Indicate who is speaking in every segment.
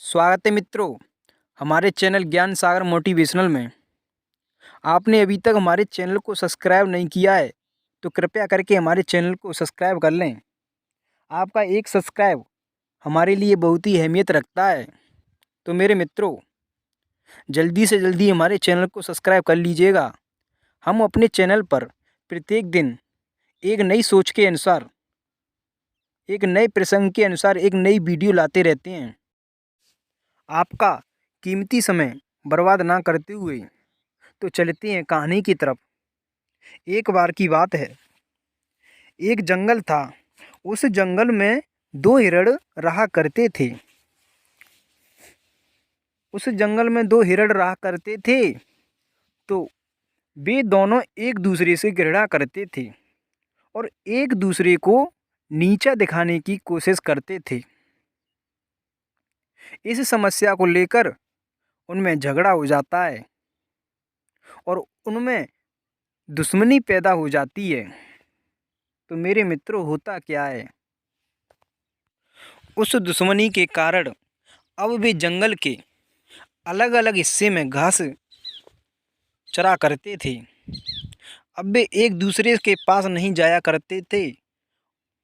Speaker 1: स्वागत है मित्रों हमारे चैनल ज्ञान सागर मोटिवेशनल में। आपने अभी तक हमारे चैनल को सब्सक्राइब नहीं किया है तो कृपया करके हमारे चैनल को सब्सक्राइब कर लें। आपका एक सब्सक्राइब हमारे लिए बहुत ही अहमियत रखता है। तो मेरे मित्रों, जल्दी से जल्दी हमारे चैनल को सब्सक्राइब कर लीजिएगा। हम अपने चैनल पर प्रत्येक दिन एक नई सोच के अनुसार, एक नए प्रसंग के अनुसार एक नई वीडियो लाते रहते हैं। आपका कीमती समय बर्बाद ना करते हुए तो चलते हैं कहानी की तरफ। एक बार की बात है, एक जंगल था। उस जंगल में दो हिरण रहा करते थे। उस जंगल में दो हिरण रहा करते थे तो वे दोनों एक दूसरे से घृणा करते थे और एक दूसरे को नीचा दिखाने की कोशिश करते थे। इस समस्या को लेकर उनमें झगड़ा हो जाता है और उनमें दुश्मनी पैदा हो जाती है। तो मेरे मित्रों, होता क्या है, उस दुश्मनी के कारण अब वे जंगल के अलग अलग हिस्से में घास चरा करते थे। अब वे एक दूसरे के पास नहीं जाया करते थे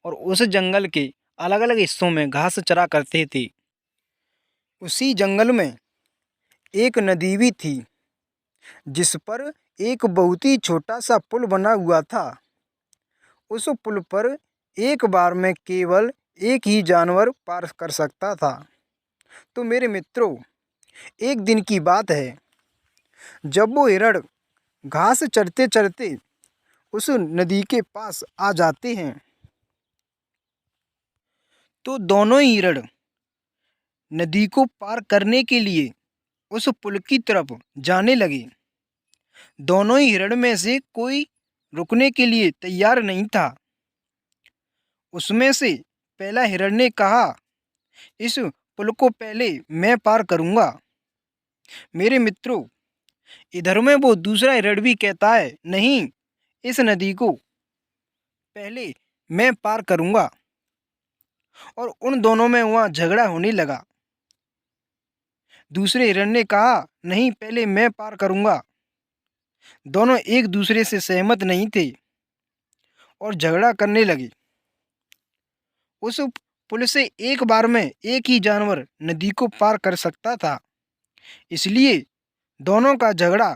Speaker 1: और उस जंगल के अलग अलग हिस्सों में घास चरा करते थे। उसी जंगल में एक नदी भी थी जिस पर एक बहुत ही छोटा सा पुल बना हुआ था। उस पुल पर एक बार में केवल एक ही जानवर पार कर सकता था। तो मेरे मित्रों, एक दिन की बात है, जब वो हिरण घास चरते चरते उस नदी के पास आ जाते हैं तो दोनों ही हिरण नदी को पार करने के लिए उस पुल की तरफ जाने लगे। दोनों ही हिरण में से कोई रुकने के लिए तैयार नहीं था। उसमें से पहला हिरण ने कहा, इस पुल को पहले मैं पार करूंगा। मेरे मित्रों, इधर में वो दूसरा हिरण भी कहता है, नहीं, इस नदी को पहले मैं पार करूंगा। और उन दोनों में वहाँ झगड़ा होने लगा। दूसरे हिरण ने कहा, नहीं, पहले मैं पार करूंगा। दोनों एक दूसरे से सहमत नहीं थे और झगड़ा करने लगे। उस पुल से एक बार में एक ही जानवर नदी को पार कर सकता था, इसलिए दोनों का झगड़ा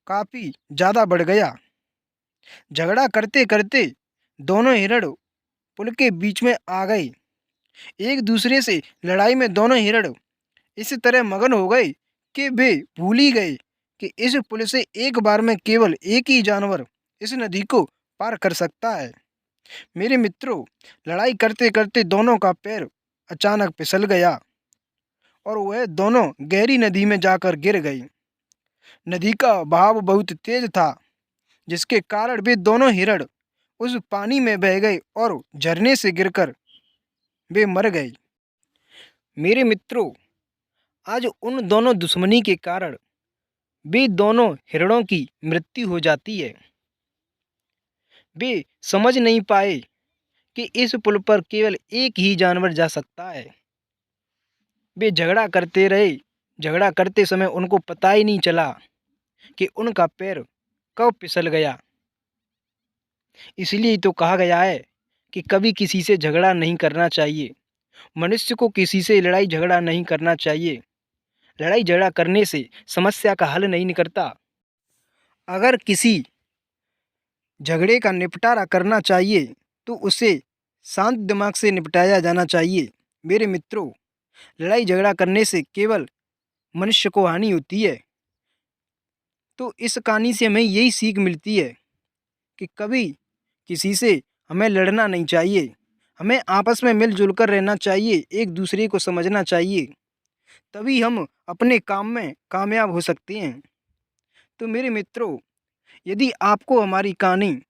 Speaker 1: काफ़ी ज़्यादा बढ़ गया। झगड़ा करते करते दोनों हिरण पुल के बीच में आ गए। एक दूसरे से लड़ाई में दोनों हिरण इस तरह मगन हो गए कि वे भूल ही गए कि इस पुल से एक बार में केवल एक ही जानवर इस नदी को पार कर सकता है। मेरे मित्रों, लड़ाई करते करते दोनों का पैर अचानक फिसल गया और वह दोनों गहरी नदी में जाकर गिर गई। नदी का बहाव बहुत तेज था, जिसके कारण वे दोनों हिरण उस पानी में बह गए और झरने से गिरकर वे मर गए। मेरे मित्रों, आज उन दोनों दुश्मनी के कारण वे दोनों हिरणों की मृत्यु हो जाती है। वे समझ नहीं पाए कि इस पुल पर केवल एक ही जानवर जा सकता है। वे झगड़ा करते रहे। झगड़ा करते समय उनको पता ही नहीं चला कि उनका पैर कब फिसल गया। इसलिए तो कहा गया है कि कभी किसी से झगड़ा नहीं करना चाहिए। मनुष्य को किसी से लड़ाई झगड़ा नहीं करना चाहिए। लड़ाई झगड़ा करने से समस्या का हल नहीं निकलता। अगर किसी झगड़े का निपटारा करना चाहिए तो उसे शांत दिमाग से निपटाया जाना चाहिए। मेरे मित्रों, लड़ाई झगड़ा करने से केवल मनुष्य को हानि होती है। तो इस कहानी से हमें यही सीख मिलती है कि कभी किसी से हमें लड़ना नहीं चाहिए। हमें आपस में मिलजुल कर रहना चाहिए, एक दूसरे को समझना चाहिए, तभी हम अपने काम में कामयाब हो सकते हैं। तो मेरे मित्रों, यदि आपको हमारी कहानी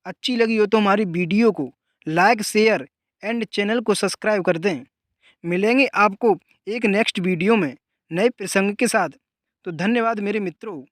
Speaker 1: अच्छी लगी हो तो हमारी वीडियो को लाइक, शेयर एंड चैनल को सब्सक्राइब कर दें। मिलेंगे आपको एक नेक्स्ट वीडियो में नए प्रसंग के साथ। तो धन्यवाद मेरे मित्रों।